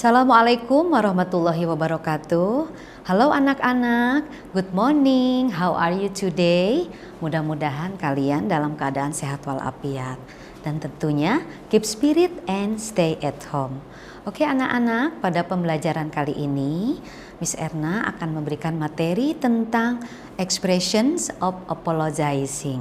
Assalamualaikum warahmatullahi wabarakatuh. Halo anak-anak, good morning. How are you today? Mudah-mudahan kalian dalam keadaan sehat walafiat. Dan tentunya keep spirit and stay at home. Oke anak-anak, pada pembelajaran kali ini Miss Erna akan memberikan materi tentang expressions of apologizing.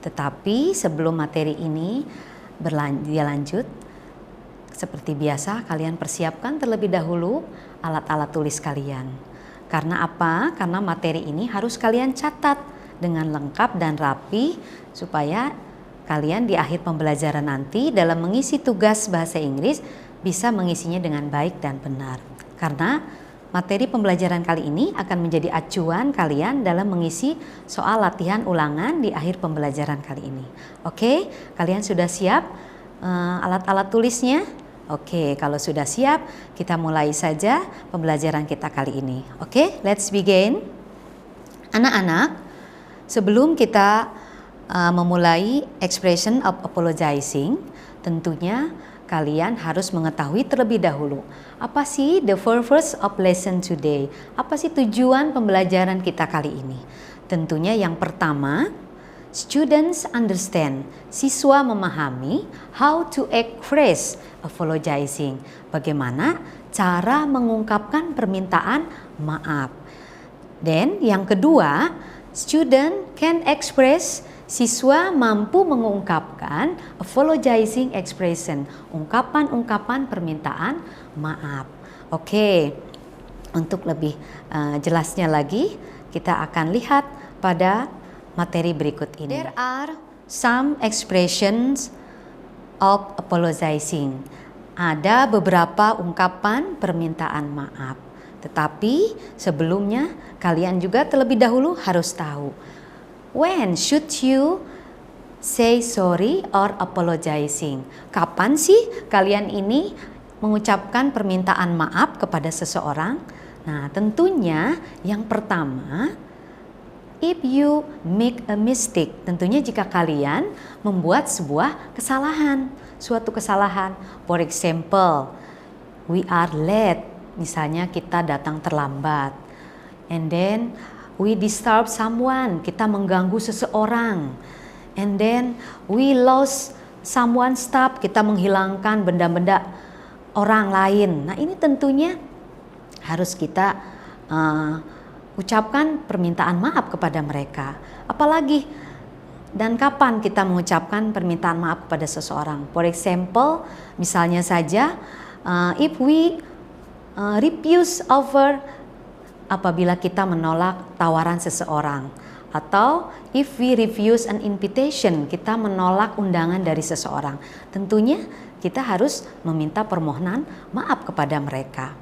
Tetapi sebelum materi ini berlanjut, seperti biasa, kalian persiapkan terlebih dahulu alat-alat tulis kalian. Karena apa? Karena materi ini harus kalian catat dengan lengkap dan rapi supaya kalian di akhir pembelajaran nanti dalam mengisi tugas bahasa Inggris bisa mengisinya dengan baik dan benar. Karena materi pembelajaran kali ini akan menjadi acuan kalian dalam mengisi soal latihan ulangan di akhir pembelajaran kali ini. Oke, kalian sudah siap alat-alat tulisnya? Oke, kalau sudah siap, kita mulai saja pembelajaran kita kali ini. Oke, let's begin. Anak-anak, sebelum kita memulai expression of apologizing, tentunya kalian harus mengetahui terlebih dahulu apa sih the purpose of lesson today? Apa sih tujuan pembelajaran kita kali ini? Tentunya yang pertama, students understand, siswa memahami how to express apologizing, bagaimana cara mengungkapkan permintaan maaf. Dan yang kedua, student can express, siswa mampu mengungkapkan apologizing expression, ungkapan-ungkapan permintaan maaf. Oke, untuk lebih jelasnya lagi, kita akan lihat pada materi berikut ini. There are some expressions of apologizing. Ada beberapa ungkapan permintaan maaf. Tetapi sebelumnya kalian juga terlebih dahulu harus tahu, when should you say sorry or apologizing? Kapan sih kalian ini mengucapkan permintaan maaf kepada seseorang? Nah, tentunya yang pertama, if you make a mistake, tentunya jika kalian membuat sebuah kesalahan, suatu kesalahan. For example, we are late, misalnya kita datang terlambat. And then we disturb someone, kita mengganggu seseorang. And then we lost someone's stuff, kita menghilangkan benda-benda orang lain. Nah, ini tentunya harus kita ucapkan permintaan maaf kepada mereka. Apalagi dan kapan kita mengucapkan permintaan maaf kepada seseorang. For example, misalnya saja if we refuse offer, apabila kita menolak tawaran seseorang. Atau if we refuse an invitation, kita menolak undangan dari seseorang. Tentunya kita harus meminta permohonan maaf kepada mereka.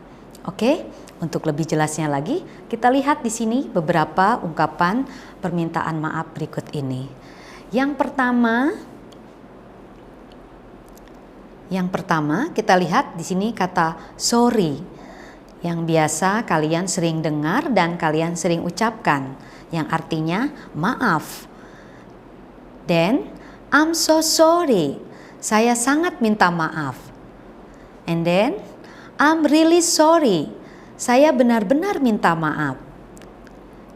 Oke, untuk lebih jelasnya lagi, kita lihat di sini beberapa ungkapan permintaan maaf berikut ini. Yang pertama kita lihat di sini kata sorry, yang biasa kalian sering dengar dan kalian sering ucapkan, yang artinya maaf. Then, I'm so sorry, saya sangat minta maaf. And then, I'm really sorry, saya benar-benar minta maaf.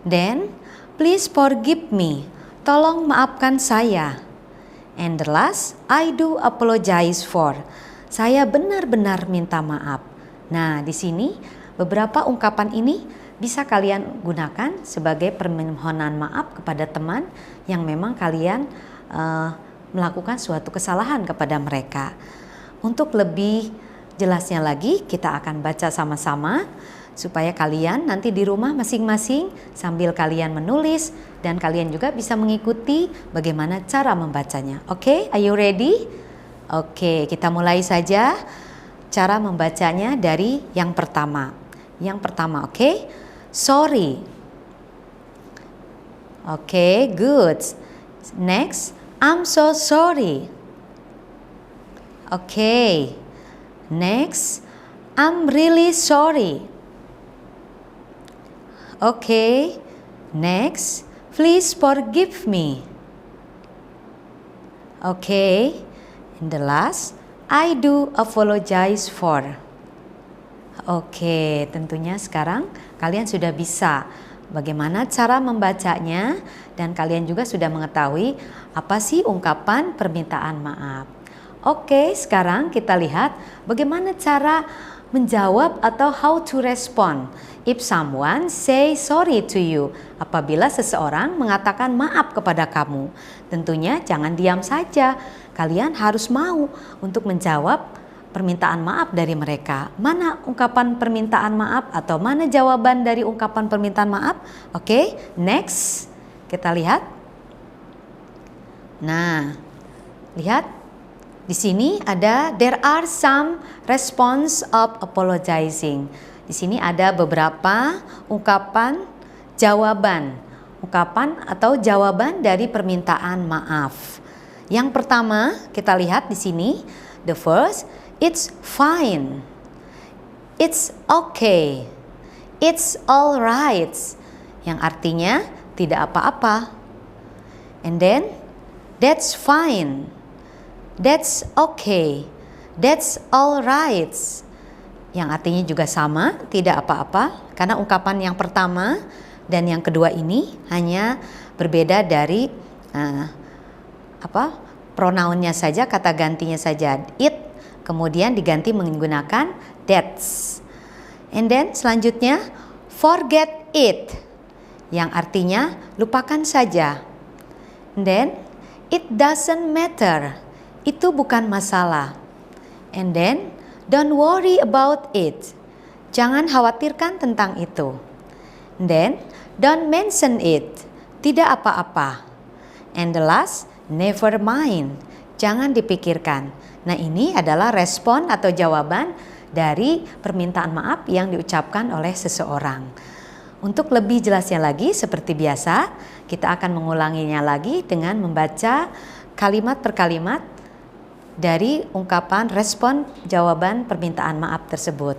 Then, please forgive me, tolong maafkan saya. And the last, I do apologize for, saya benar-benar minta maaf. Nah, di sini beberapa ungkapan ini bisa kalian gunakan sebagai permohonan maaf kepada teman yang memang kalian melakukan suatu kesalahan kepada mereka. Untuk lebih jelasnya lagi, kita akan baca sama-sama supaya kalian nanti di rumah masing-masing sambil kalian menulis dan kalian juga bisa mengikuti bagaimana cara membacanya. Oke, are you ready? Oke, kita mulai saja cara membacanya dari yang pertama. Yang pertama, oke? Sorry. Oke, good. Next, I'm so sorry. Oke. Next, I'm really sorry. Okay, next, please forgive me. Okay, and the last, I do apologize for. Oke, tentunya sekarang kalian sudah bisa bagaimana cara membacanya dan kalian juga sudah mengetahui apa sih ungkapan permintaan maaf. Oke, sekarang kita lihat bagaimana cara menjawab atau how to respond if someone say sorry to you. Apabila seseorang mengatakan maaf kepada kamu, tentunya jangan diam saja. Kalian harus mau untuk menjawab permintaan maaf dari mereka. Mana ungkapan permintaan maaf atau mana jawaban dari ungkapan permintaan maaf? Oke, next kita lihat. Nah, lihat di sini ada there are some response of apologizing. Di sini ada beberapa ungkapan atau jawaban dari permintaan maaf. Yang pertama kita lihat di sini, the first, it's fine, it's okay, it's alright, yang artinya tidak apa-apa. And then, that's fine, that's okay, that's alright, yang artinya juga sama, tidak apa-apa. Karena ungkapan yang pertama dan yang kedua ini hanya berbeda dari pronounnya saja, kata gantinya saja, it, kemudian diganti menggunakan that's. And then selanjutnya forget it, yang artinya lupakan saja. And then it doesn't matter, itu bukan masalah. And then don't worry about it, jangan khawatirkan tentang itu. And then don't mention it, tidak apa-apa. And the last, never mind, jangan dipikirkan. Nah, ini adalah respon atau jawaban dari permintaan maaf yang diucapkan oleh seseorang. Untuk lebih jelasnya lagi, seperti biasa, kita akan mengulanginya lagi dengan membaca kalimat per kalimat dari ungkapan respon jawaban permintaan maaf tersebut.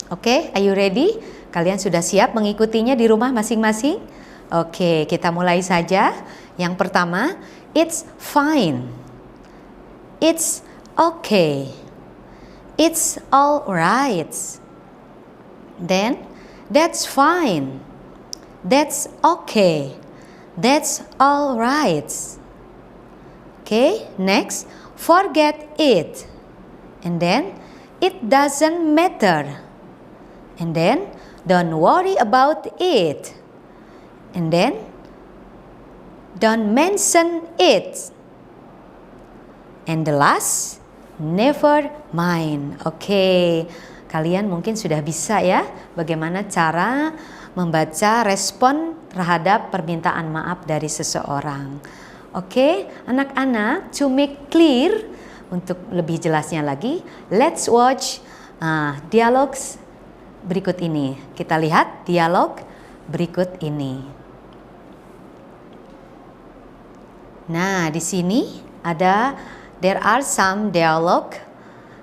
Oke, are you ready? Kalian sudah siap mengikutinya di rumah masing-masing? Oke, kita mulai saja. Yang pertama, it's fine, it's okay, it's alright. Then, that's fine, that's okay, that's alright. Okay, next, forget it. And then, it doesn't matter. And then, don't worry about it. And then, don't mention it. And the last, never mind. Oke, kalian mungkin sudah bisa ya bagaimana cara membaca respon terhadap permintaan maaf dari seseorang. Oke, anak-anak, to make clear, untuk lebih jelasnya lagi, let's watch dialog berikut ini. Kita lihat dialog berikut ini. Nah, di sini ada there are some dialogue.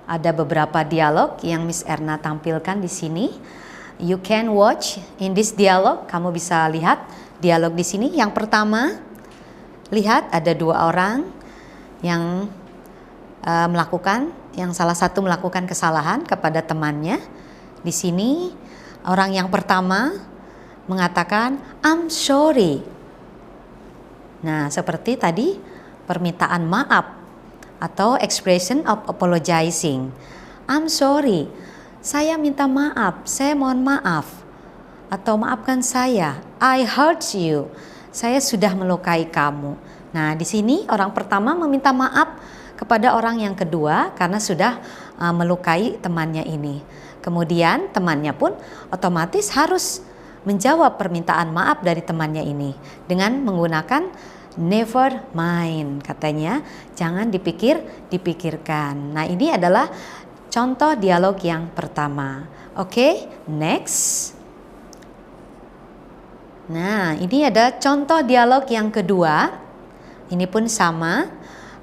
Ada beberapa dialog yang Miss Erna tampilkan di sini. You can watch in this dialogue. Kamu bisa lihat dialog di sini. Yang pertama, lihat ada dua orang yang salah satu melakukan kesalahan kepada temannya. Di sini orang yang pertama mengatakan I'm sorry. Nah, seperti tadi permintaan maaf atau expression of apologizing. I'm sorry, saya minta maaf, saya mohon maaf. Atau maafkan saya, I hurt you, saya sudah melukai kamu. Nah, di sini orang pertama meminta maaf kepada orang yang kedua karena sudah melukai temannya ini. Kemudian temannya pun otomatis harus menjawab permintaan maaf dari temannya ini dengan menggunakan never mind, katanya jangan dipikirkan. Nah, ini adalah contoh dialog yang pertama. Oke, next. Nah, ini ada contoh dialog yang kedua. Ini pun sama,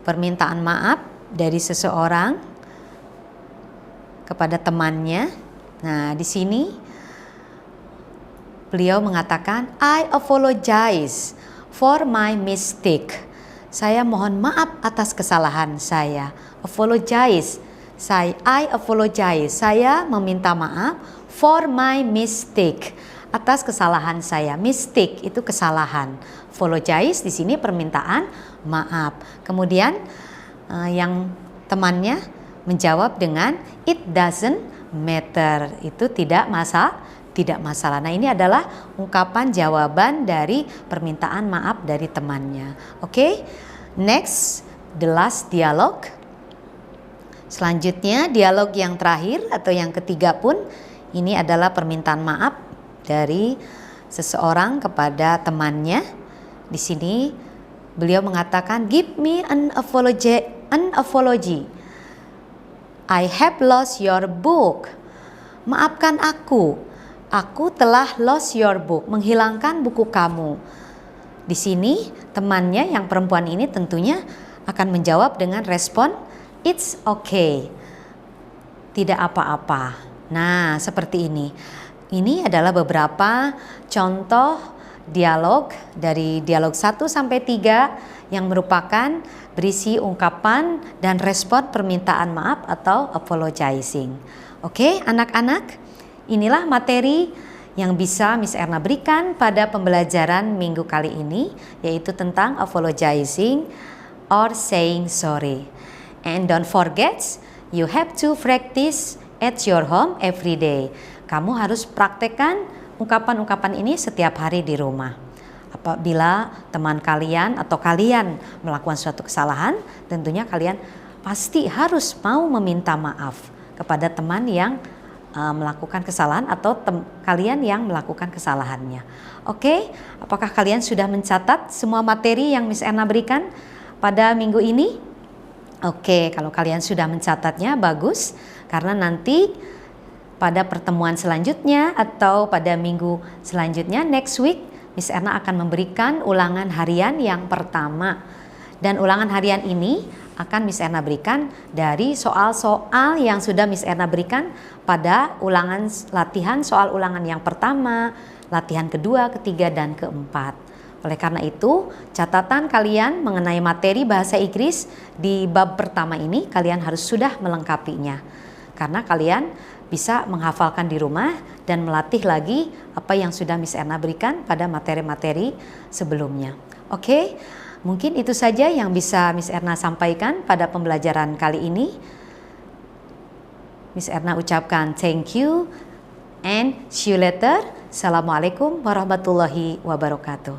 permintaan maaf dari seseorang kepada temannya. Nah, di sini beliau mengatakan, I apologize for my mistake. Saya mohon maaf atas kesalahan saya. Apologize, I apologize. Saya meminta maaf for my mistake. Atas kesalahan saya. Mistake itu kesalahan. Apologize di sini permintaan maaf. Kemudian yang temannya menjawab dengan it doesn't matter. Itu tidak masalah. Nah, ini adalah ungkapan jawaban dari permintaan maaf dari temannya. Oke. Next, the last dialogue. Selanjutnya dialog yang terakhir atau yang ketiga pun ini adalah permintaan maaf dari seseorang kepada temannya. Di sini beliau mengatakan, give me an apology. I have lost your book. Maafkan aku telah lost your book, menghilangkan buku kamu. Di sini temannya yang perempuan ini tentunya akan menjawab dengan respon it's okay, tidak apa-apa. Nah, seperti ini. Ini adalah beberapa contoh dialog dari dialog 1 sampai 3 yang merupakan berisi ungkapan dan respon permintaan maaf atau apologizing. Oke, anak-anak, inilah materi yang bisa Miss Erna berikan pada pembelajaran minggu kali ini, yaitu tentang apologizing or saying sorry. And don't forget, you have to practice at your home every day. Kamu harus praktekkan ungkapan-ungkapan ini setiap hari di rumah. Apabila teman kalian atau kalian melakukan suatu kesalahan, tentunya kalian pasti harus mau meminta maaf kepada teman yang melakukan kesalahan atau kalian yang melakukan kesalahannya. Oke, apakah kalian sudah mencatat semua materi yang Miss Erna berikan pada minggu ini? Oke, kalau kalian sudah mencatatnya bagus, karena nanti pada pertemuan selanjutnya atau pada minggu selanjutnya, next week, Miss Erna akan memberikan ulangan harian yang pertama. Dan ulangan harian ini akan Miss Erna berikan dari soal-soal yang sudah Miss Erna berikan pada ulangan latihan soal ulangan yang pertama, latihan kedua, ketiga, dan keempat. Oleh karena itu, catatan kalian mengenai materi bahasa Inggris di bab pertama ini kalian harus sudah melengkapinya. Karena kalian bisa menghafalkan di rumah dan melatih lagi apa yang sudah Miss Erna berikan pada materi-materi sebelumnya. Oke, mungkin itu saja yang bisa Miss Erna sampaikan pada pembelajaran kali ini. Miss Erna ucapkan thank you and see you later. Assalamualaikum warahmatullahi wabarakatuh.